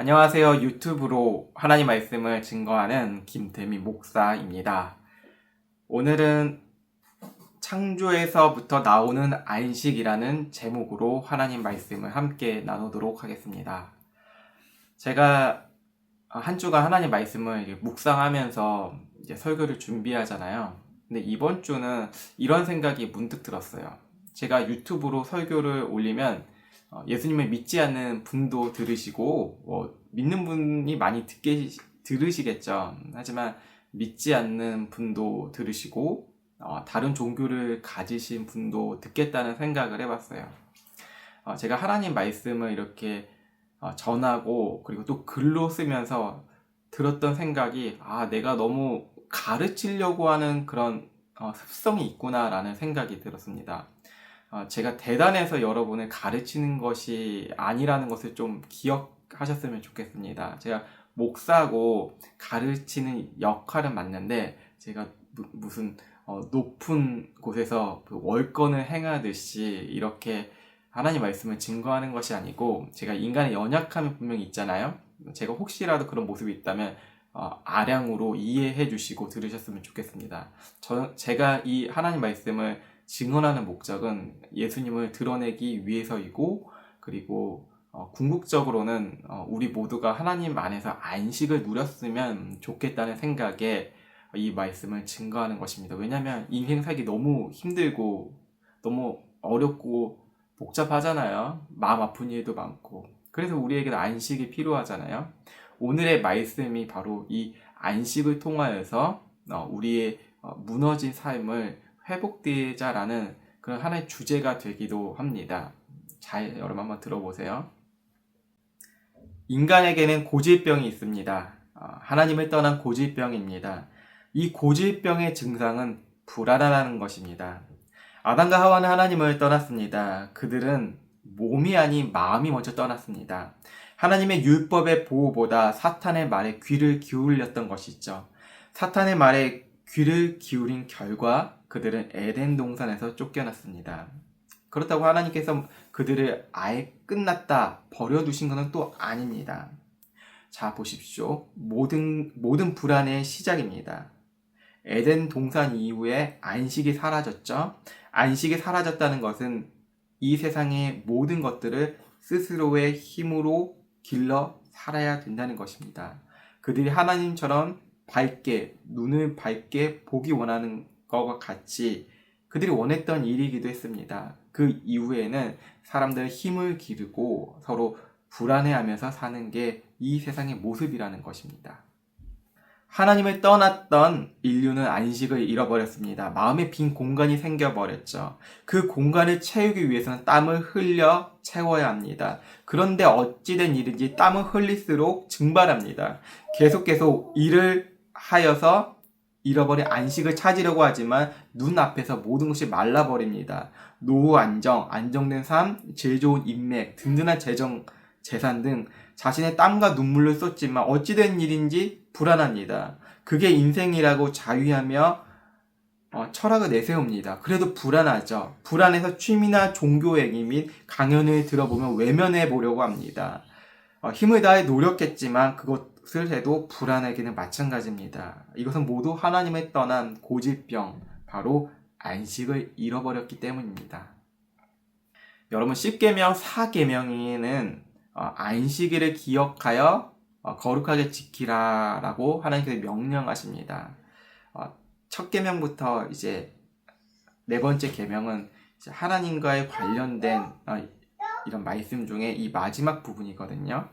안녕하세요. 유튜브로 하나님 말씀을 증거하는 김대미 목사입니다. 오늘은 창조에서부터 나오는 안식이라는 제목으로 하나님 말씀을 함께 나누도록 하겠습니다. 제가 한 주간 하나님 말씀을 묵상하면서 이제 설교를 준비하잖아요. 근데 이번 주는 이런 생각이 문득 들었어요. 제가 유튜브로 설교를 올리면 예수님을 믿지 않는 분도 들으시고 믿는 분이 많이 들으시겠죠. 하지만 믿지 않는 분도 들으시고 다른 종교를 가지신 분도 듣겠다는 생각을 해봤어요. 제가 하나님 말씀을 이렇게 전하고 그리고 또 글로 쓰면서 들었던 생각이 내가 너무 가르치려고 하는 그런 습성이 있구나라는 생각이 들었습니다. 제가 대단해서 여러분을 가르치는 것이 아니라는 것을 좀 기억하셨으면 좋겠습니다. 제가 목사고 가르치는 역할은 맞는데 제가 무슨 높은 곳에서 그 월권을 행하듯이 이렇게 하나님 말씀을 증거하는 것이 아니고 제가 인간의 연약함이 분명히 있잖아요. 제가 혹시라도 그런 모습이 있다면 아량으로 이해해 주시고 들으셨으면 좋겠습니다. 제가 이 하나님 말씀을 증언하는 목적은 예수님을 드러내기 위해서이고 그리고 궁극적으로는 우리 모두가 하나님 안에서 안식을 누렸으면 좋겠다는 생각에 이 말씀을 증거하는 것입니다. 왜냐하면 인생 살기 너무 힘들고 너무 어렵고 복잡하잖아요. 마음 아픈 일도 많고 그래서 우리에게는 안식이 필요하잖아요. 오늘의 말씀이 바로 이 안식을 통하여서 우리의 무너진 삶을 회복되자라는 그런 하나의 주제가 되기도 합니다. 잘 여러분 한번 들어보세요. 인간에게는 고질병이 있습니다. 하나님을 떠난 고질병입니다. 이 고질병의 증상은 불안하다는 것입니다. 아담과 하와는 하나님을 떠났습니다. 그들은 몸이 아닌 마음이 먼저 떠났습니다. 하나님의 율법의 보호보다 사탄의 말에 귀를 기울였던 것이죠. 사탄의 말에 귀를 기울인 결과 그들은 에덴 동산에서 쫓겨났습니다. 그렇다고 하나님께서 그들을 아예 끝났다 버려두신 것은 또 아닙니다. 자, 보십시오. 모든 불안의 시작입니다. 에덴 동산 이후에 안식이 사라졌죠. 안식이 사라졌다는 것은 이 세상의 모든 것들을 스스로의 힘으로 길러 살아야 된다는 것입니다. 그들이 하나님처럼 눈을 밝게 보기 원하는 것과 같이 그들이 원했던 일이기도 했습니다. 그 이후에는 사람들은 힘을 기르고 서로 불안해하면서 사는 게 이 세상의 모습이라는 것입니다. 하나님을 떠났던 인류는 안식을 잃어버렸습니다. 마음에 빈 공간이 생겨버렸죠. 그 공간을 채우기 위해서는 땀을 흘려 채워야 합니다. 그런데 어찌된 일인지 땀을 흘릴수록 증발합니다. 계속 일을 하여서 잃어버린 안식을 찾으려고 하지만 눈앞에서 모든 것이 말라버립니다. 노후 안정된 삶, 질 좋은 인맥, 든든한 재산 등 자신의 땀과 눈물을 쏟지만 어찌된 일인지 불안합니다. 그게 인생이라고 자위하며 철학을 내세웁니다. 그래도 불안하죠. 불안해서 취미나 종교행위 및 강연을 들어보면 외면해 보려고 합니다. 힘을 다해 노력했지만 그것을 해도 불안하기는 마찬가지입니다. 이것은 모두 하나님을 떠난 고질병, 바로 안식을 잃어버렸기 때문입니다. 여러분, 10계명 4계명에는 안식일을 기억하여 거룩하게 지키라라고 하나님께서 명령하십니다. 첫 계명부터 이제 네 번째 계명은 하나님과의 관련된 이런 말씀 중에 이 마지막 부분이거든요.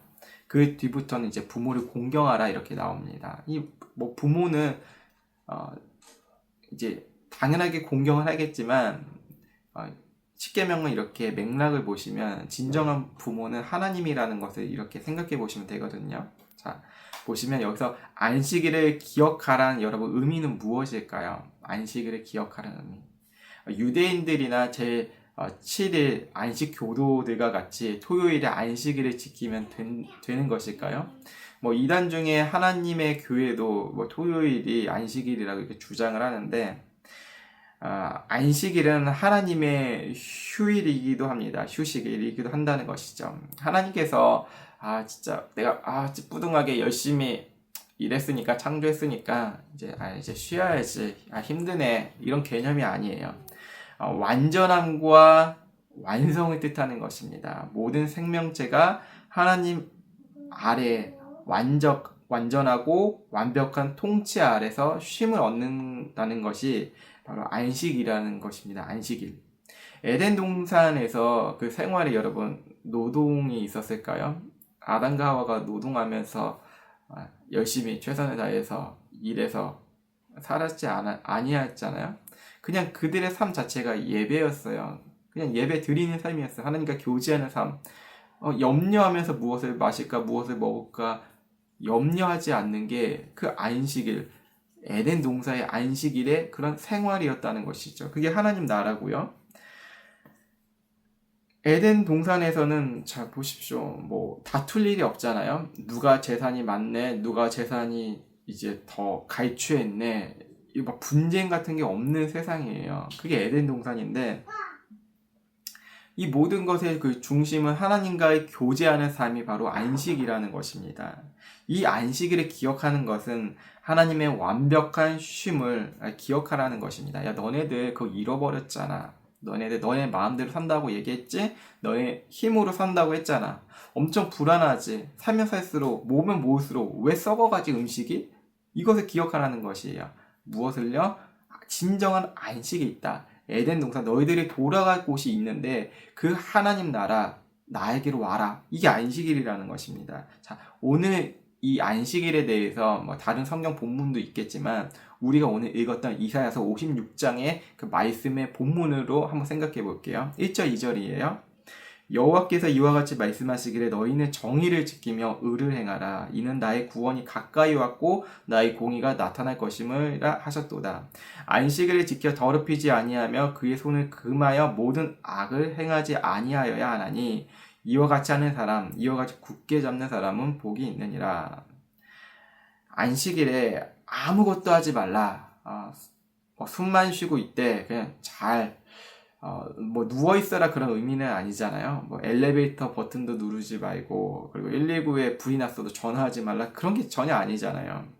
그 뒤부터는 이제 부모를 공경하라 이렇게 나옵니다. 부모는 이제 당연하게 공경을 하겠지만 10계명은 이렇게 맥락을 보시면 진정한 부모는 하나님이라는 것을 이렇게 생각해 보시면 되거든요. 자, 보시면 여기서 안식일을 기억하라는 여러분 의미는 무엇일까요? 안식일을 기억하라는 의미. 유대인들이나 제 7일 안식 교도들과 같이 토요일에 안식일을 지키면 되는 것일까요? 이단 중에 하나님의 교회도 토요일이 안식일이라고 이렇게 주장을 하는데 안식일은 하나님의 휴일이기도 합니다. 휴식일이기도 한다는 것이죠. 하나님께서 진짜 내가 진짜 뿌둥하게 열심히 일했으니까 창조했으니까 이제 쉬어야지. 힘드네. 이런 개념이 아니에요. 완전함과 완성을 뜻하는 것입니다. 모든 생명체가 하나님 아래 완전하고 완벽한 통치 아래서 쉼을 얻는다는 것이 바로 안식이라는 것입니다. 안식일. 에덴 동산에서 그 생활에 여러분 노동이 있었을까요? 아담과 하와가 노동하면서 열심히 최선을 다해서 일해서 살았지 아니었잖아요. 그냥 그들의 삶 자체가 예배였어요. 그냥 예배 드리는 삶이었어요. 하나님과 교제하는 삶. 염려하면서 무엇을 마실까, 무엇을 먹을까 염려하지 않는 게 그 안식일, 에덴 동산의 안식일의 그런 생활이었다는 것이죠. 그게 하나님 나라고요. 에덴 동산에서는 자 보십시오. 뭐 다툴 일이 없잖아요. 누가 재산이 많네, 누가 재산이 이제 더 갈취했네. 이거 막 분쟁 같은 게 없는 세상이에요. 그게 에덴 동산인데 이 모든 것의 그 중심은 하나님과의 교제하는 삶이 바로 안식이라는 것입니다. 이 안식일을 기억하는 것은 하나님의 완벽한 쉼을 기억하라는 것입니다. 야, 너네들 그거 잃어버렸잖아. 너네들 너네 마음대로 산다고 얘기했지? 너네 힘으로 산다고 했잖아. 엄청 불안하지? 살면 살수록 모으면 모을수록 왜 썩어가지 음식이? 이것을 기억하라는 것이에요. 무엇을요? 진정한 안식이 있다. 에덴 동산 너희들이 돌아갈 곳이 있는데 그 하나님 나라 나에게로 와라. 이게 안식일이라는 것입니다. 자, 오늘 이 안식일에 대해서 뭐 다른 성경 본문도 있겠지만 우리가 오늘 읽었던 이사야서 56장의 그 말씀의 본문으로 한번 생각해 볼게요. 1절 2절이에요. 여호와께서 이와 같이 말씀하시기를 너희는 정의를 지키며 의를 행하라. 이는 나의 구원이 가까이 왔고 나의 공의가 나타날 것임이라 하셨도다. 안식일을 지켜 더럽히지 아니하며 그의 손을 금하여 모든 악을 행하지 아니하여야 하나니 이와 같이 하는 사람, 이와 같이 굳게 잡는 사람은 복이 있느니라. 안식일에 아무것도 하지 말라. 숨만 쉬고 있대. 그냥 뭐 누워있어라 그런 의미는 아니잖아요. 뭐 엘리베이터 버튼도 누르지 말고, 그리고 119에 불이 났어도 전화하지 말라. 그런 게 전혀 아니잖아요.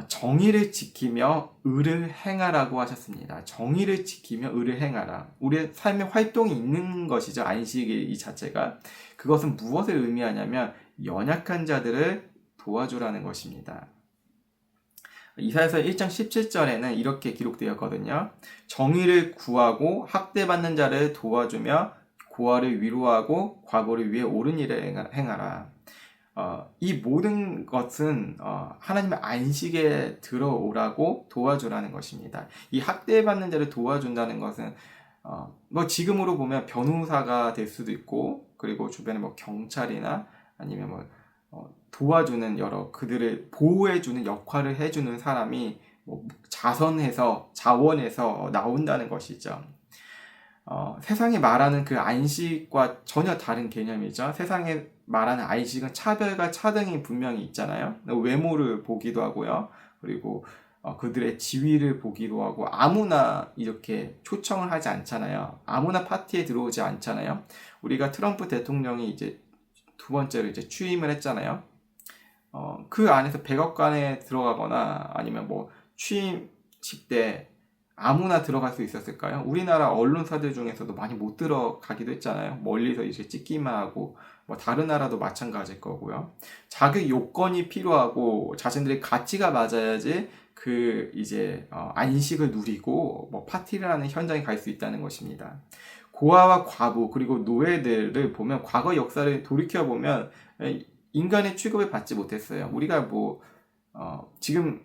정의를 지키며 의를 행하라고 하셨습니다. 정의를 지키며 의를 행하라. 우리의 삶의 활동이 있는 것이죠. 안식일 이 자체가. 그것은 무엇을 의미하냐면 연약한 자들을 도와주라는 것입니다. 이사야서 1장 17절에는 이렇게 기록되었거든요. 정의를 구하고 학대받는 자를 도와주며 고아를 위로하고 과부를 위해 옳은 일을 행하라. 이 모든 것은 하나님의 안식에 들어오라고 도와주라는 것입니다. 이 학대받는 자를 도와준다는 것은 뭐 지금으로 보면 변호사가 될 수도 있고, 그리고 주변에 뭐 경찰이나 아니면 뭐 도와주는 여러 그들을 보호해주는 역할을 해주는 사람이 뭐 자원해서 나온다는 것이죠. 세상이 말하는 그 안식과 전혀 다른 개념이죠. 세상에 말하는 안식은 차별과 차등이 분명히 있잖아요. 외모를 보기도 하고요. 그리고 그들의 지위를 보기도 하고 아무나 이렇게 초청을 하지 않잖아요. 아무나 파티에 들어오지 않잖아요. 우리가 트럼프 대통령이 이제 두 번째로 이제 취임을 했잖아요. 그 안에서 백악관에 들어가거나 아니면 뭐 취임식 때 아무나 들어갈 수 있었을까요? 우리나라 언론사들 중에서도 많이 못 들어가기도 했잖아요. 멀리서 이제 찍기만 하고, 뭐 다른 나라도 마찬가지일 거고요. 자격 요건이 필요하고 자신들의 가치가 맞아야지 그 이제 안식을 누리고 뭐 파티를 하는 현장에 갈 수 있다는 것입니다. 고아와 과부 그리고 노예들을 보면 과거 역사를 돌이켜 보면 인간의 취급을 받지 못했어요. 우리가 뭐 지금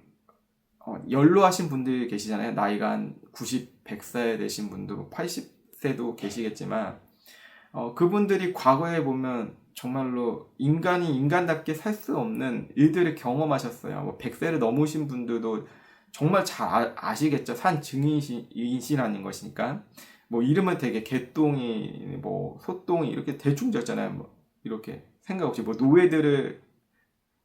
연로하신 분들 계시잖아요. 나이가 한 90, 100세 되신 분도 80세도 계시겠지만 그분들이 과거에 보면 정말로 인간이 인간답게 살 수 없는 일들을 경험하셨어요. 뭐 100세를 넘으신 분들도 정말 잘 아시겠죠. 산 증인이시라는 것이니까. 뭐 이름은 되게 개똥이 뭐 소똥이 이렇게 대충 지었잖아요. 뭐 이렇게 생각 없이 뭐 노예들을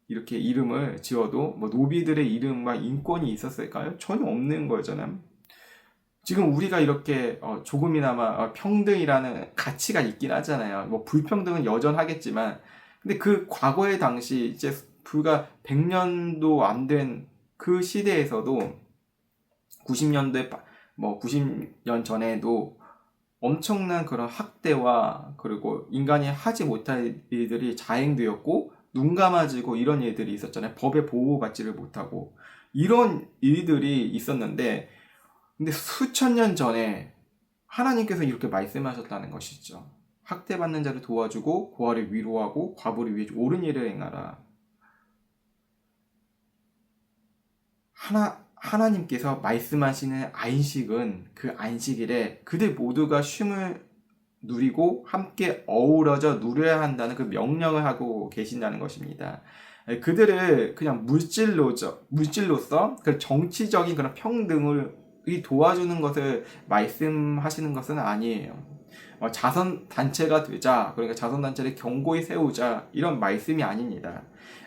이렇게 이름을 지어도 뭐 노비들의 이름과 인권이 있었을까요? 전혀 없는 거잖아요. 지금 우리가 이렇게 조금이나마 평등이라는 가치가 있긴 하잖아요. 뭐 불평등은 여전하겠지만, 근데 그 과거의 당시 이제 불과 100년도 안 된 그 시대에서도 90년대 뭐 90년 전에도 엄청난 그런 학대와 그리고 인간이 하지 못할 일들이 자행되었고 눈 감아지고 이런 일들이 있었잖아요. 법에 보호받지를 못하고 이런 일들이 있었는데 근데 수천 년 전에 하나님께서 이렇게 말씀하셨다는 것이죠. 학대받는 자를 도와주고 고아를 위로하고 과부를 위해 옳은 일을 행하라. 하나님께서 말씀하시는 안식은 그 안식일에 그들 모두가 쉼을 누리고 함께 어우러져 누려야 한다는 그 명령을 하고 계신다는 것입니다. 그들을 그냥 물질로서 그 정치적인 그런 평등을 도와주는 것을 말씀하시는 것은 아니에요. 자선단체가 되자, 그러니까 자선단체를 견고히 세우자, 이런 말씀이 아닙니다.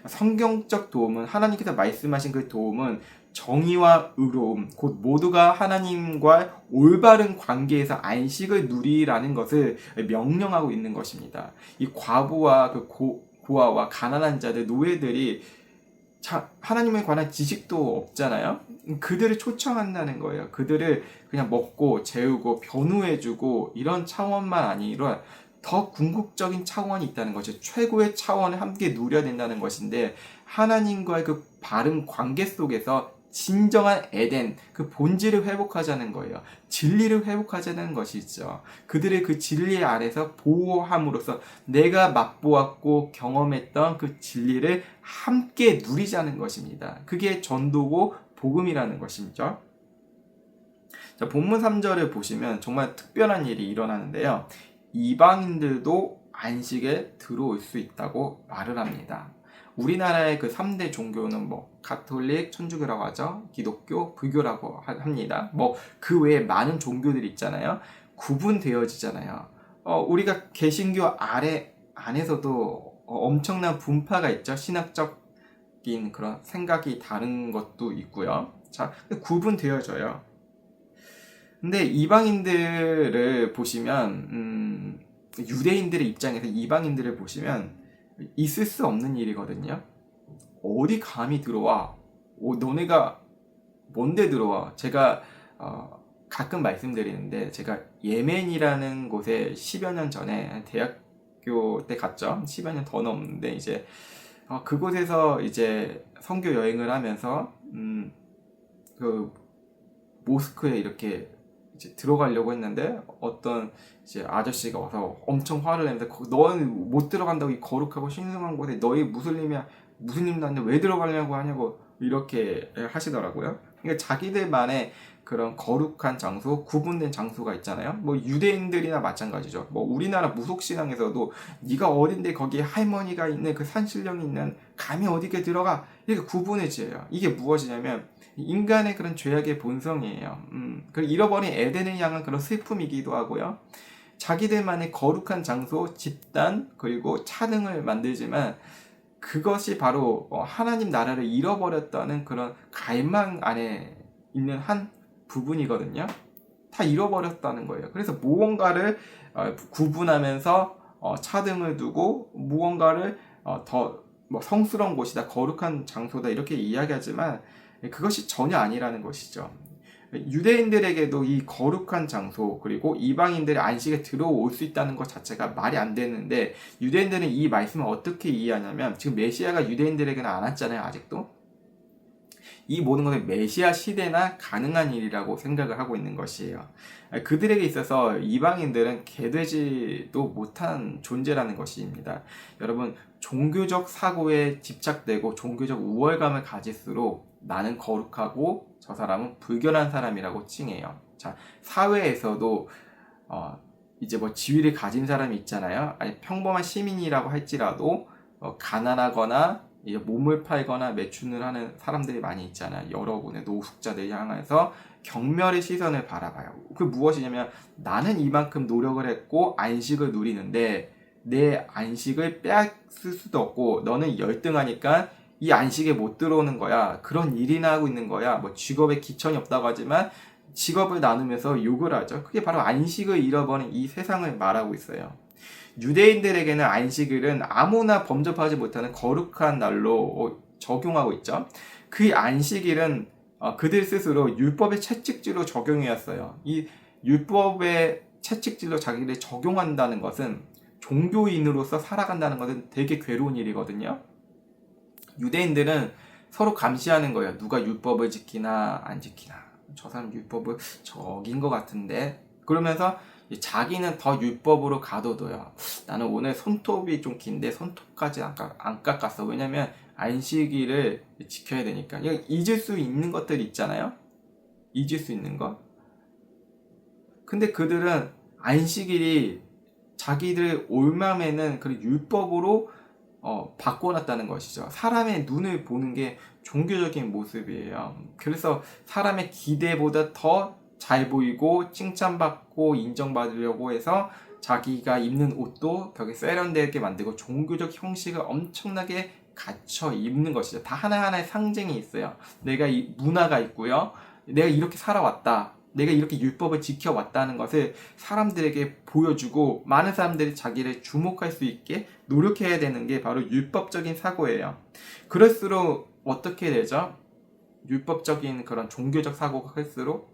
성경적 도움은, 하나님께서 말씀하신 그 도움은 정의와 의로움, 곧 모두가 하나님과 올바른 관계에서 안식을 누리라는 것을 명령하고 있는 것입니다. 이 과부와 그 고아와 가난한 자들, 노예들이 하나님에 관한 지식도 없잖아요. 그들을 초청한다는 거예요. 그들을 그냥 먹고 재우고 변호해주고 이런 차원만 아니라 더 궁극적인 차원이 있다는 거죠. 최고의 차원을 함께 누려야 된다는 것인데 하나님과의 그 바른 관계 속에서 진정한 에덴, 그 본질을 회복하자는 거예요. 진리를 회복하자는 것이죠. 그들의 그 진리 아래서 보호함으로써 내가 맛보았고 경험했던 그 진리를 함께 누리자는 것입니다. 그게 전도고 복음이라는 것이죠. 자, 본문 3절을 보시면 정말 특별한 일이 일어나는데요. 이방인들도 안식에 들어올 수 있다고 말을 합니다. 우리나라의 그 3대 종교는 뭐 가톨릭, 천주교라고 하죠. 기독교, 불교라고 합니다. 뭐 그 외에 많은 종교들이 있잖아요. 구분되어지잖아요. 우리가 개신교 안에서도 엄청난 분파가 있죠. 신학적인 그런 생각이 다른 것도 있고요. 자, 구분되어져요. 근데 이방인들을 보시면 유대인들의 입장에서 이방인들을 보시면 있을 수 없는 일이거든요. 어디 감히 들어와? 너네가 뭔데 들어와? 제가 가끔 말씀드리는데 제가 예멘이라는 곳에 10여 년 전에 대학교 때 갔죠. 10여 년 더 넘는데 이제 그곳에서 이제 선교 여행을 하면서 그 모스크에 이렇게 이제 들어가려고 했는데 어떤 이제 아저씨가 와서 엄청 화를 내면서 너는 못 들어간다고 이 거룩하고 신성한 곳에 너희 무슬림이야 무슬림 나는데 왜 들어가려고 하냐고 이렇게 하시더라고요. 그러니까 자기들만의 그런 거룩한 장소, 구분된 장소가 있잖아요. 뭐 유대인들이나 마찬가지죠. 뭐 우리나라 무속신앙에서도 네가 어딘데 거기에 할머니가 있는 그 산신령이 있는 감히 어디게 들어가 이렇게 구분을 지어요. 이게 무엇이냐면 인간의 그런 죄악의 본성이에요. 그리고 잃어버린 에덴을 향한 그런 슬픔이기도 하고요. 자기들만의 거룩한 장소, 집단, 그리고 차등을 만들지만 그것이 바로 하나님 나라를 잃어버렸다는 그런 갈망 안에 있는 한 부분이거든요. 다 잃어버렸다는 거예요. 그래서 무언가를 구분하면서 차등을 두고 무언가를 더 뭐 성스러운 곳이다, 거룩한 장소다 이렇게 이야기하지만 그것이 전혀 아니라는 것이죠. 유대인들에게도 이 거룩한 장소 그리고 이방인들의 안식에 들어올 수 있다는 것 자체가 말이 안 되는데 유대인들은 이 말씀을 어떻게 이해하냐면 지금 메시아가 유대인들에게는 안 왔잖아요. 아직도. 이 모든 것은 메시아 시대나 가능한 일이라고 생각을 하고 있는 것이에요. 그들에게 있어서 이방인들은 개되지도 못한 존재라는 것입니다. 여러분, 종교적 사고에 집착되고 종교적 우월감을 가질수록 나는 거룩하고 저 사람은 불결한 사람이라고 칭해요. 자, 사회에서도 이제 뭐 지위를 가진 사람이 있잖아요. 아니, 평범한 시민이라고 할지라도 가난하거나 이제 몸을 팔거나 매춘을 하는 사람들이 많이 있잖아요. 여러분의 노숙자들 향해서 경멸의 시선을 바라봐요. 그 무엇이냐면 나는 이만큼 노력을 했고 안식을 누리는데 내 안식을 빼앗을 수도 없고 너는 열등하니까 이 안식에 못 들어오는 거야. 그런 일이나 하고 있는 거야. 뭐 직업에 기천이 없다고 하지만 직업을 나누면서 욕을 하죠. 그게 바로 안식을 잃어버린 이 세상을 말하고 있어요. 유대인들에게는 안식일은 아무나 범접하지 못하는 거룩한 날로 적용하고 있죠. 그 안식일은 그들 스스로 율법의 채찍질로 적용해왔어요. 이 율법의 채찍질로 자기를 적용한다는 것은 종교인으로서 살아간다는 것은 되게 괴로운 일이거든요. 유대인들은 서로 감시하는 거예요. 누가 율법을 지키나 안 지키나. 저 사람 율법을 저긴 것 같은데. 그러면서 자기는 더 율법으로 가둬둬요. 나는 오늘 손톱이 좀 긴데 손톱까지 안 깎았어. 왜냐면 안식일을 지켜야 되니까. 잊을 수 있는 것들 있잖아요. 잊을 수 있는 것. 근데 그들은 안식일이 자기들 올맘에는 그 율법으로 바꿔놨다는 것이죠. 사람의 눈을 보는 게 종교적인 모습이에요. 그래서 사람의 기대보다 더 잘 보이고 칭찬받고 인정받으려고 해서 자기가 입는 옷도 되게 세련되게 만들고 종교적 형식을 엄청나게 갖춰 입는 것이죠. 다 하나하나의 상징이 있어요. 내가 이 문화가 있고요. 내가 이렇게 살아왔다. 내가 이렇게 율법을 지켜왔다는 것을 사람들에게 보여주고 많은 사람들이 자기를 주목할 수 있게 노력해야 되는 게 바로 율법적인 사고예요. 그럴수록 어떻게 되죠? 율법적인 그런 종교적 사고가 클수록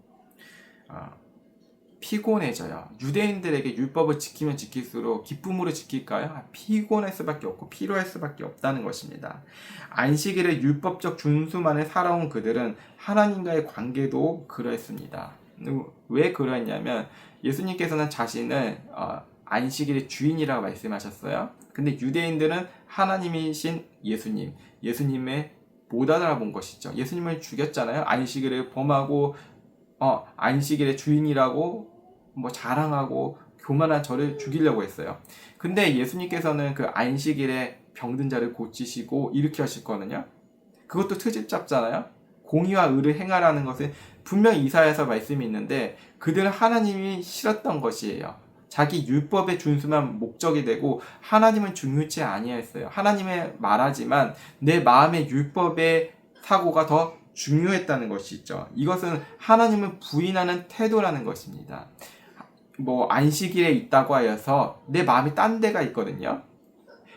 피곤해져요. 유대인들에게 율법을 지키면 지킬수록 기쁨으로 지킬까요? 피곤할 수밖에 없고 필요할 수밖에 없다는 것입니다. 안식일의 율법적 준수만을 살아온 그들은 하나님과의 관계도 그러했습니다. 왜 그러했냐면 예수님께서는 자신을 안식일의 주인이라고 말씀하셨어요. 근데 유대인들은 하나님이신 예수님의 못 알아본 것이죠. 예수님을 죽였잖아요. 안식일을 범하고 안식일의 주인이라고 자랑하고 교만한 저를 죽이려고 했어요. 근데 예수님께서는 그 안식일에 병든 자를 고치시고 이렇게 하셨거든요. 그것도 트집 잡잖아요. 공의와 의를 행하라는 것은 분명히 이사야서 말씀이 있는데 그들은 하나님이 싫었던 것이에요. 자기 율법의 준수만 목적이 되고 하나님은 중요치 아니했어요. 하나님의 말하지만 내 마음의 율법의 사고가 더 중요했다는 것이 있죠. 이것은 하나님을 부인하는 태도라는 것입니다. 안식일에 있다고 하여서 내 마음이 딴 데가 있거든요.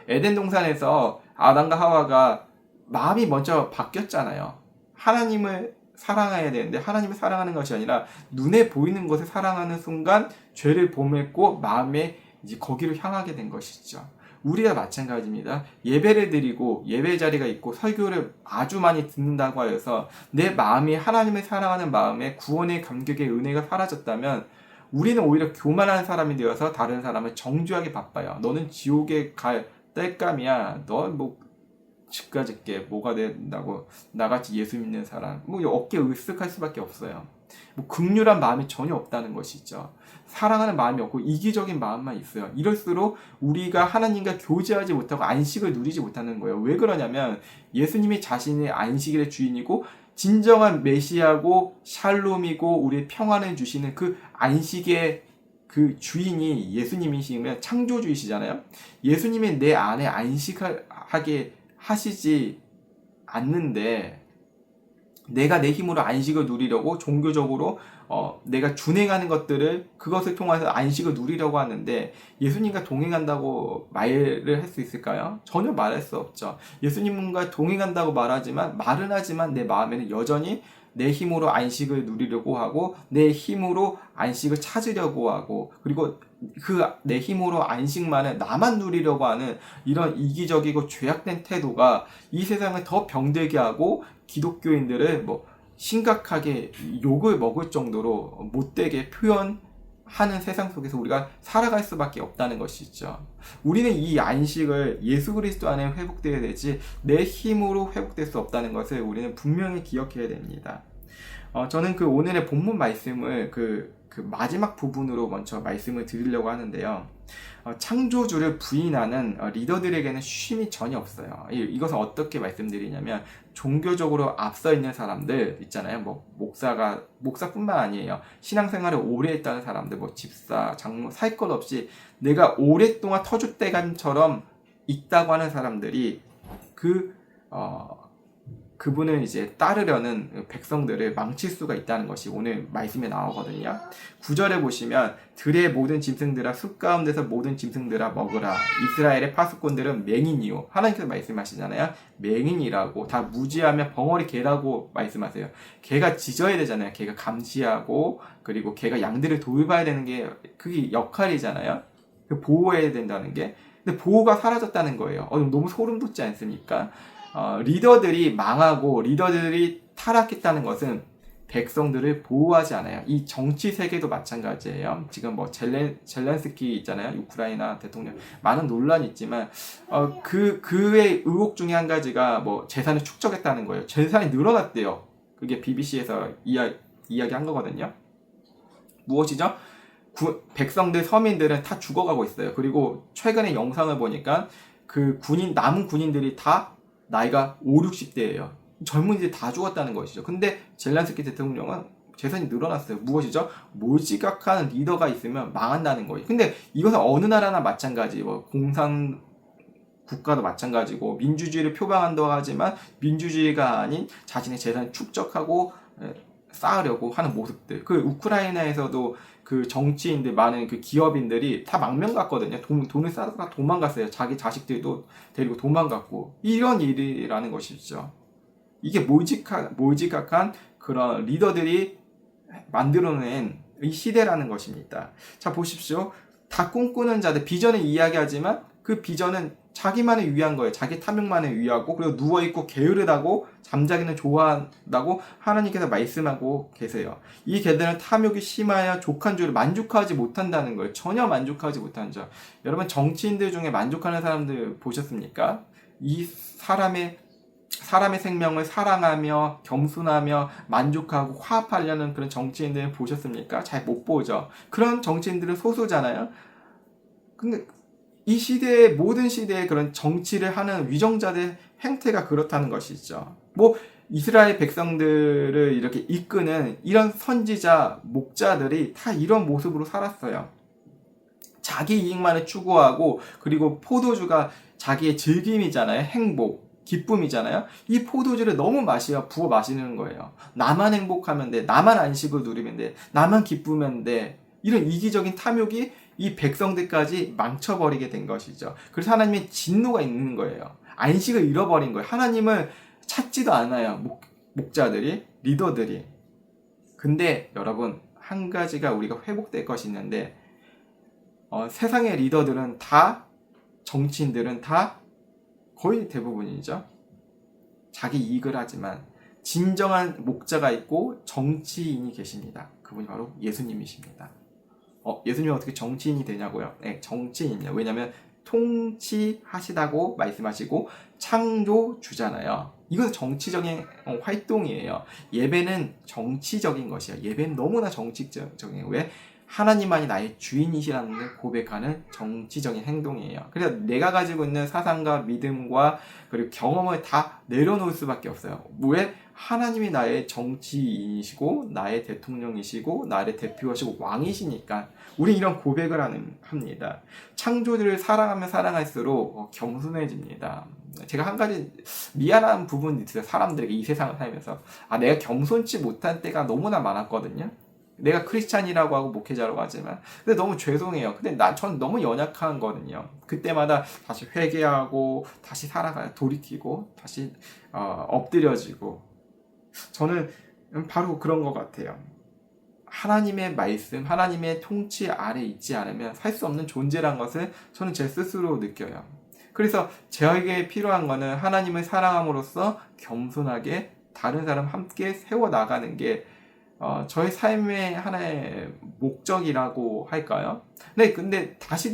에덴 동산에서 아담과 하와가 마음이 먼저 바뀌었잖아요. 하나님을 사랑해야 되는데 하나님을 사랑하는 것이 아니라 눈에 보이는 것을 사랑하는 순간 죄를 범했고 마음에 이제 거기로 향하게 된 것이죠. 우리가 마찬가지입니다. 예배를 드리고 예배 자리가 있고 설교를 아주 많이 듣는다고 하여서 내 마음이 하나님을 사랑하는 마음에 구원의 감격의 은혜가 사라졌다면 우리는 오히려 교만한 사람이 되어서 다른 사람을 정죄하기 바빠요. 너는 지옥에 갈 땔감이야. 너 집가짓게 뭐가 된다고 나같이 예수 믿는 사람 어깨 으쓱할 수밖에 없어요. 긍휼한 마음이 전혀 없다는 것이죠. 사랑하는 마음이 없고 이기적인 마음만 있어요. 이럴수록 우리가 하나님과 교제하지 못하고 안식을 누리지 못하는 거예요. 왜 그러냐면 예수님이 자신의 안식일의 주인이고 진정한 메시아고 샬롬이고 우리의 평안을 주시는 그 안식의 그 주인이 예수님이시면 창조주이시잖아요. 예수님이 내 안에 안식하게 하시지 않는데 내가 내 힘으로 안식을 누리려고 종교적으로 내가 준행하는 것들을 그것을 통해서 안식을 누리려고 하는데 예수님과 동행한다고 말을 할 수 있을까요? 전혀 말할 수 없죠. 예수님과 동행한다고 말은 하지만 내 마음에는 여전히 내 힘으로 안식을 누리려고 하고 내 힘으로 안식을 찾으려고 하고 그리고 그 내 힘으로 안식만을 나만 누리려고 하는 이런 이기적이고 죄악된 태도가 이 세상을 더 병들게 하고 기독교인들을 심각하게 욕을 먹을 정도로 못되게 표현하는 세상 속에서 우리가 살아갈 수밖에 없다는 것이죠. 우리는 이 안식을 예수 그리스도 안에 회복되어야 되지 내 힘으로 회복될 수 없다는 것을 우리는 분명히 기억해야 됩니다. 저는 그 오늘의 본문 말씀을 그 마지막 부분으로 먼저 말씀을 드리려고 하는데요. 창조주를 부인하는 리더들에게는 쉼이 전혀 없어요. 이것은 어떻게 말씀드리냐면 종교적으로 앞서 있는 사람들 있잖아요. 목사뿐만 아니에요. 신앙생활을 오래 했다는 사람들, 집사, 장로, 살 것 없이 내가 오랫동안 터줏대감처럼 있다고 하는 사람들이 그분을 이제 따르려는 백성들을 망칠 수가 있다는 것이 오늘 말씀에 나오거든요. 9절에 보시면 들의 모든 짐승들아 숲 가운데서 모든 짐승들아 먹으라. 이스라엘의 파수꾼들은 맹인이요. 하나님께서 말씀하시잖아요. 맹인이라고 다 무지하며 벙어리 개라고 말씀하세요. 개가 짖어야 되잖아요. 개가 감시하고 그리고 개가 양들을 돌봐야 되는 게 그게 역할이잖아요. 보호해야 된다는 게. 근데 보호가 사라졌다는 거예요. 너무 소름 돋지 않습니까? 리더들이 망하고 리더들이 타락했다는 것은 백성들을 보호하지 않아요. 이 정치 세계도 마찬가지예요. 지금 뭐 젤렌스키 있잖아요. 우크라이나 대통령. 많은 논란이 있지만, 그의 의혹 중에 한 가지가 뭐 재산을 축적했다는 거예요. 재산이 늘어났대요. 그게 BBC에서 이야기한 거거든요. 무엇이죠? 백성들, 서민들은 다 죽어가고 있어요. 그리고 최근에 영상을 보니까 그 남은 군인들이 다 나이가 5, 60대예요. 젊은이들이 다 죽었다는 것이죠. 근데 젤란스키 대통령은 재산이 늘어났어요. 무엇이죠? 몰지각한 리더가 있으면 망한다는 거예요. 근데 이것은 어느 나라나 마찬가지, 공산 국가도 마찬가지고 민주주의를 표방한다고 하지만 민주주의가 아닌 자신의 재산을 축적하고 쌓으려고 하는 모습들. 그 우크라이나에서도 그 정치인들, 많은 그 기업인들이 다 망명 갔거든요. 돈을 쌓다가 도망갔어요. 자기 자식들도 데리고 도망갔고. 이런 일이라는 것이죠. 이게 몰지각한 그런 리더들이 만들어낸 이 시대라는 것입니다. 자, 보십시오. 다 꿈꾸는 자들, 비전을 이야기하지만 그 비전은 자기만을 위한 거예요. 자기 탐욕만을 위하고, 그리고 누워있고 게으르다고, 잠자기는 좋아한다고 하나님께서 말씀하고 계세요. 이 개들은 탐욕이 심하여 족한 줄을 만족하지 못한다는 거예요. 전혀 만족하지 못하는 자. 여러분, 정치인들 중에 만족하는 사람들 보셨습니까? 이 사람의 생명을 사랑하며 겸손하며 만족하고 화합하려는 그런 정치인들 보셨습니까? 잘 못 보죠. 그런 정치인들은 소수잖아요. 근데 이 시대의 모든 시대의 그런 정치를 하는 위정자들의 행태가 그렇다는 것이죠. 이스라엘 백성들을 이렇게 이끄는 이런 선지자, 목자들이 다 이런 모습으로 살았어요. 자기 이익만을 추구하고, 그리고 포도주가 자기의 즐김이잖아요. 행복, 기쁨이잖아요. 이 포도주를 너무 부어 마시는 거예요. 나만 행복하면 돼. 나만 안식을 누리면 돼. 나만 기쁘면 돼. 이런 이기적인 탐욕이 이 백성들까지 망쳐버리게 된 것이죠. 그래서 하나님의 진노가 있는 거예요. 안식을 잃어버린 거예요. 하나님을 찾지도 않아요. 목자들이, 리더들이. 근데 여러분, 한 가지가 우리가 회복될 것이 있는데, 세상의 리더들은 다, 정치인들은 다 거의 대부분이죠. 자기 이익을 하지만 진정한 목자가 있고 정치인이 계십니다. 그분이 바로 예수님이십니다. 예수님이 어떻게 정치인이 되냐고요? 네, 정치인이요. 왜냐하면 통치하시다고 말씀하시고 창조주잖아요. 이건 정치적인 활동이에요. 예배는 정치적인 것이야. 예배는 너무나 정치적이에요. 왜? 하나님만이 나의 주인이시라는 고백하는 정치적인 행동이에요. 그래서 내가 가지고 있는 사상과 믿음과 그리고 경험을 다 내려놓을 수밖에 없어요. 왜? 하나님이 나의 정치인이시고 나의 대통령이시고 나의 대표하시고 왕이시니까 우리 이런 고백을 합니다. 창조주를 사랑하면 사랑할수록 겸손해집니다. 제가 한 가지 미안한 부분이 있어요. 사람들에게 이 세상을 살면서 내가 겸손치 못한 때가 너무나 많았거든요. 내가 크리스찬이라고 하고 목회자라고 하지만 근데 너무 죄송해요. 근데 전 너무 연약한 거든요. 그때마다 다시 회개하고 다시 살아가요. 돌이키고 다시 엎드려지고 저는 바로 그런 것 같아요. 하나님의 말씀, 하나님의 통치 아래 있지 않으면 살 수 없는 존재란 것을 저는 제 스스로 느껴요. 그래서 저에게 필요한 거는 하나님을 사랑함으로써 겸손하게 다른 사람 함께 세워나가는 게 저의 삶의 하나의 목적이라고 할까요? 네, 근데 다시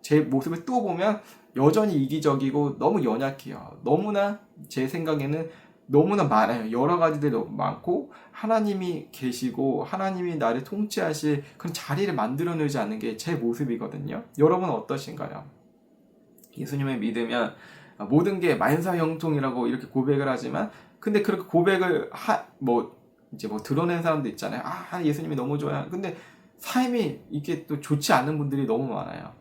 제 모습을 또 보면 여전히 이기적이고 너무 연약해요. 너무나 제 생각에는 너무나 많아요. 여러 가지들이 너무 많고 하나님이 계시고 하나님이 나를 통치하실 그런 자리를 만들어내지 않는 게 제 모습이거든요. 여러분은 어떠신가요? 예수님을 믿으면 모든 게 만사형통이라고 이렇게 고백을 하지만 근데 그렇게 고백을 드러낸 사람도 있잖아요. 예수님이 너무 좋아요. 근데 삶이 이게 또 좋지 않은 분들이 너무 많아요.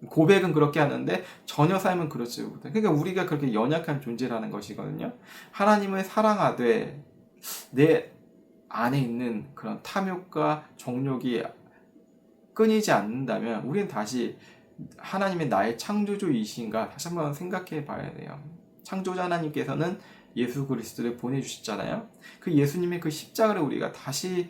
고백은 그렇게 하는데 전혀 삶은 그렇지 못해. 그러니까 우리가 그렇게 연약한 존재라는 것이거든요. 하나님을 사랑하되 내 안에 있는 그런 탐욕과 정욕이 끊이지 않는다면 우리는 다시 하나님의 나의 창조주이신가 다시 한번 생각해 봐야 돼요. 창조자 하나님께서는 예수 그리스도를 보내주셨잖아요. 그 예수님의 그 십자가를 우리가 다시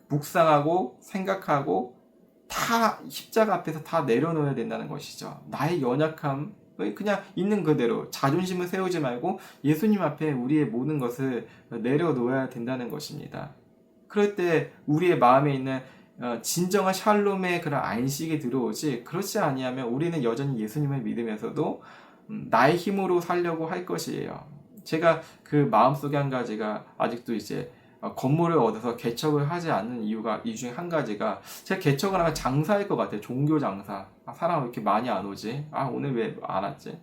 묵상하고 생각하고 다 십자가 앞에서 다 내려놓아야 된다는 것이죠. 나의 연약함 그냥 있는 그대로 자존심을 세우지 말고 예수님 앞에 우리의 모든 것을 내려놓아야 된다는 것입니다. 그럴 때 우리의 마음에 있는 진정한 샬롬의 그런 안식이 들어오지, 그렇지 아니하면 우리는 여전히 예수님을 믿으면서도 나의 힘으로 살려고 할 것이에요. 제가 그 마음속에 한 가지가 아직도 이제 건물을 얻어서 개척을 하지 않는 이유가 이 중에 한 가지가 제가 개척을 하면 장사일 것 같아요. 종교 장사. 사람 왜 이렇게 많이 안 오지? 오늘 왜 안 왔지?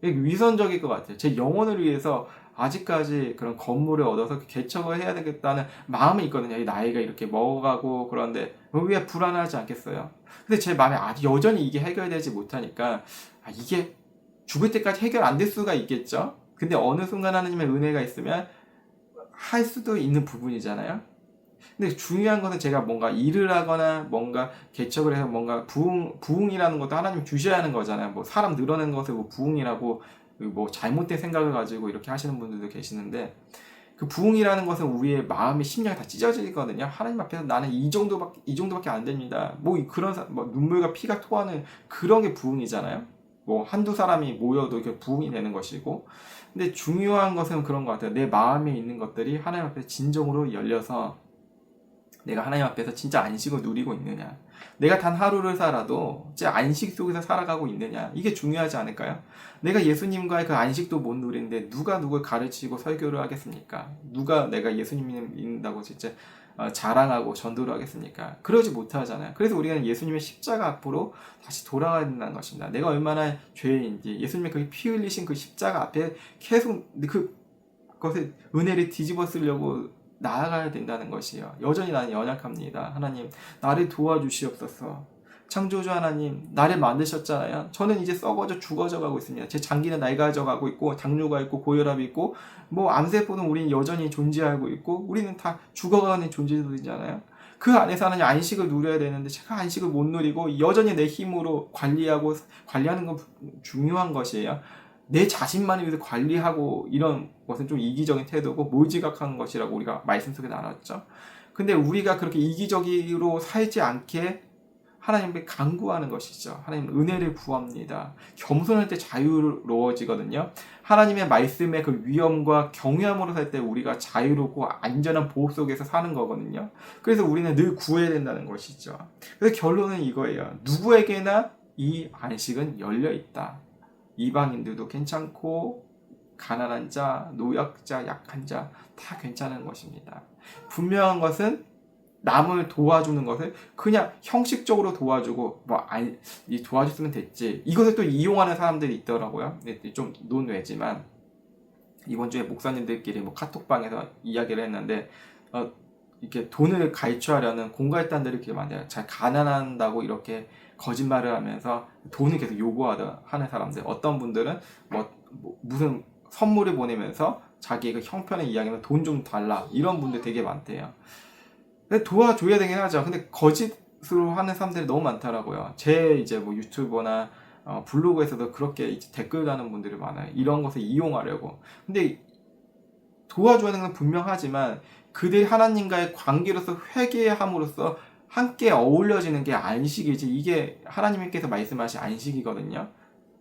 위선적일 것 같아요. 제 영혼을 위해서 아직까지 그런 건물을 얻어서 개척을 해야 되겠다는 마음이 있거든요. 나이가 이렇게 먹어가고 그런데 왜 불안하지 않겠어요? 근데 제 마음에 아직 여전히 이게 해결되지 못하니까 이게 죽을 때까지 해결 안 될 수가 있겠죠? 근데 어느 순간 하나님의 은혜가 있으면 할 수도 있는 부분이잖아요. 근데 중요한 것은 제가 뭔가 일을 하거나 뭔가 개척을 해서 뭔가 부흥이라는 것도 하나님 주셔야 하는 거잖아요. 뭐 사람 늘어나는 것을 뭐 부흥이라고 뭐 잘못된 생각을 가지고 이렇게 하시는 분들도 계시는데, 그 부흥이라는 것은 우리의 마음의 심령이 다 찢어지거든요. 하나님 앞에서 나는 이 정도밖에 안 됩니다. 뭐 그런 뭐 눈물과 피가 토하는 그런 게 부흥이잖아요. 뭐 한두 사람이 모여도 이렇게 부흥이 되는 것이고, 근데 중요한 것은 그런 것 같아요. 내 마음에 있는 것들이 하나님 앞에 진정으로 열려서 내가 하나님 앞에서 진짜 안식을 누리고 있느냐, 내가 단 하루를 살아도 진짜 안식 속에서 살아가고 있느냐, 이게 중요하지 않을까요? 내가 예수님과의 그 안식도 못 누리는데 누가 누굴 가르치고 설교를 하겠습니까? 누가 내가 예수님을 믿는다고 진짜 자랑하고 전도를 하겠습니까? 그러지 못하잖아요. 그래서 우리는 예수님의 십자가 앞으로 다시 돌아가야 된다는 것입니다. 내가 얼마나 죄인인지 예수님의 그 피 흘리신 그 십자가 앞에 계속 그것을 은혜를 뒤집어 쓰려고 나아가야 된다는 것이에요. 여전히 나는 연약합니다. 하나님, 나를 도와주시옵소서. 창조주 하나님, 나를 만드셨잖아요. 저는 이제 썩어져 죽어져 가고 있습니다. 제 장기는 낡아져 가고 있고, 당뇨가 있고, 고혈압이 있고, 뭐 암세포는 우리는 여전히 존재하고 있고, 우리는 다 죽어가는 존재들이잖아요. 그 안에서 하나님 안식을 누려야 되는데 제가 안식을 못 누리고 여전히 내 힘으로 관리하는 건 중요한 것이에요. 내 자신만을 위해서 관리하고 이런 것은 좀 이기적인 태도고 몰지각한 것이라고 우리가 말씀 속에 나눴죠. 근데 우리가 그렇게 이기적으로 살지 않게 하나님께 간구하는 것이죠. 하나님 은혜를 구합니다. 겸손할 때 자유로워지거든요. 하나님의 말씀의 그 위엄과 경외함으로 살 때 우리가 자유롭고 안전한 보호 속에서 사는 거거든요. 그래서 우리는 늘 구해야 된다는 것이죠. 그래서 결론은 이거예요. 누구에게나 이 안식은 열려 있다. 이방인들도 괜찮고 가난한 자, 노약자, 약한 자 다 괜찮은 것입니다. 분명한 것은 남을 도와주는 것을 그냥 형식적으로 도와주고 도와줬으면 됐지, 이것을 또 이용하는 사람들이 있더라고요. 좀 논외지만 이번 주에 목사님들끼리 뭐 카톡방에서 이야기를 했는데 이렇게 돈을 갈취하려는 공갈단들이 이렇게 많아요. 잘 가난한다고 이렇게 거짓말을 하면서 돈을 계속 하는 사람들. 어떤 분들은 무슨 선물을 보내면서 자기 그 형편을 이야기하면 돈 좀 달라, 이런 분들 되게 많대요. 근데 도와줘야 되긴 하죠. 근데 거짓으로 하는 사람들이 너무 많더라고요. 제 이제 뭐 유튜버나 블로그에서도 그렇게 이제 댓글 다는 분들이 많아요. 이런 것을 이용하려고. 근데 도와줘야 하는 건 분명하지만 그들이 하나님과의 관계로서 회개함으로써 함께 어울려지는 게 안식이지, 이게 하나님께서 말씀하신 안식이거든요.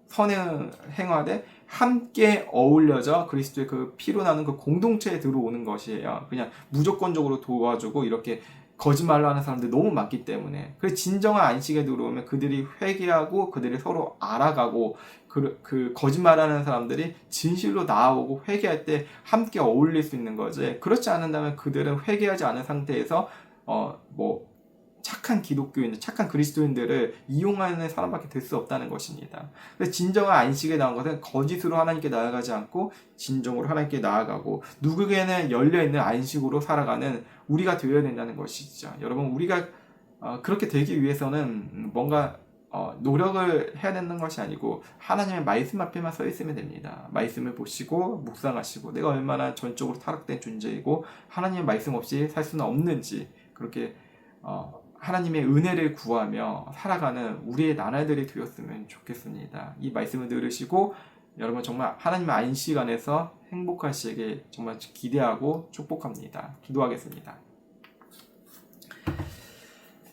선을 행하되 함께 어울려져 그리스도의 그 피로 나는 그 공동체에 들어오는 것이에요. 그냥 무조건적으로 도와주고 이렇게 거짓말로 하는 사람들이 너무 많기 때문에. 그래서 진정한 안식에 들어오면 그들이 회개하고 그들이 서로 알아가고 그 거짓말하는 사람들이 진실로 나아오고 회개할 때 함께 어울릴 수 있는 거지. 그렇지 않는다면 그들은 회개하지 않은 상태에서 착한 기독교인들, 착한 그리스도인들을 이용하는 사람밖에 될 수 없다는 것입니다. 그래서 진정한 안식에 나온 것은 거짓으로 하나님께 나아가지 않고 진정으로 하나님께 나아가고 누구에게는 열려있는 안식으로 살아가는 우리가 되어야 된다는 것이죠. 여러분, 우리가 그렇게 되기 위해서는 뭔가 노력을 해야 되는 것이 아니고 하나님의 말씀 앞에만 서 있으면 됩니다. 말씀을 보시고 묵상하시고 내가 얼마나 전적으로 타락된 존재이고 하나님의 말씀 없이 살 수는 없는지 그렇게 하나님의 은혜를 구하며 살아가는 우리의 나날들이 되었으면 좋겠습니다. 이 말씀을 들으시고 여러분 정말 하나님의 안식 안에서 행복하시길 정말 기대하고 축복합니다. 기도하겠습니다.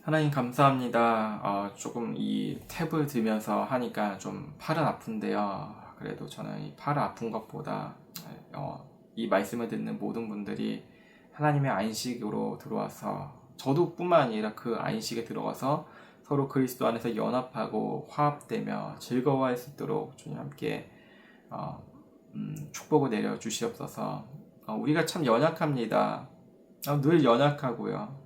하나님 감사합니다. 조금 이 탭을 들면서 하니까 좀 팔은 아픈데요. 그래도 저는 이 팔은 아픈 것보다 이 말씀을 듣는 모든 분들이 하나님의 안식으로 들어와서 저도 뿐만 아니라 그 안식에 들어가서 서로 그리스도 안에서 연합하고 화합되며 즐거워할 수 있도록 주님 함께 축복을 내려주시옵소서. 우리가 참 연약합니다. 늘 연약하고요.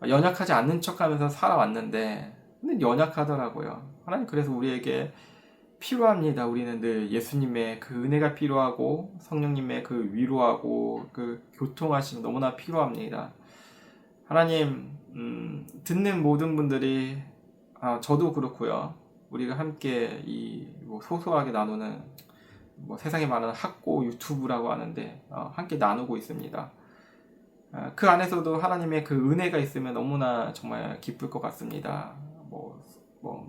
연약하지 않는 척하면서 살아왔는데 근데 연약하더라고요. 하나님 그래서 우리에게 필요합니다. 우리는 늘 예수님의 그 은혜가 필요하고 성령님의 그 위로하고 그 교통하심 너무나 필요합니다. 하나님 듣는 모든 분들이 저도 그렇고요. 우리가 함께 이 소소하게 나누는 세상에 많은 학고 유튜브라고 하는데 함께 나누고 있습니다. 그 안에서도 하나님의 그 은혜가 있으면 너무나 정말 기쁠 것 같습니다.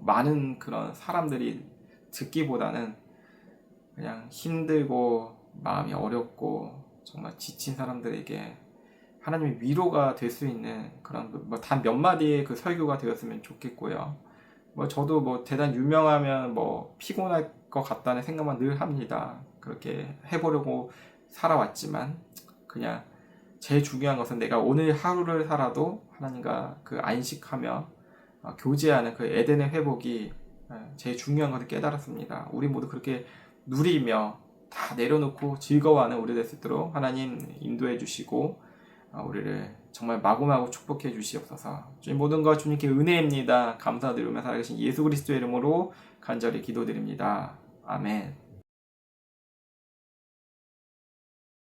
많은 그런 사람들이 듣기보다는 그냥 힘들고 마음이 어렵고 정말 지친 사람들에게 하나님의 위로가 될 수 있는 그런 단 몇 마디의 그 설교가 되었으면 좋겠고요. 저도 대단 유명하면 피곤할 것 같다는 생각만 늘 합니다. 그렇게 해보려고 살아왔지만 그냥 제일 중요한 것은 내가 오늘 하루를 살아도 하나님과 그 안식하며 교제하는 그 에덴의 회복이 제일 중요한 것을 깨달았습니다. 우리 모두 그렇게 누리며 다 내려놓고 즐거워하는 우리 될 수 있도록 하나님 인도해 주시고 우리를 정말 마구마구 축복해 주시옵소서. 주님 모든 것 주님께 은혜입니다. 감사드리며 살아계신 예수 그리스도의 이름으로 간절히 기도드립니다. 아멘.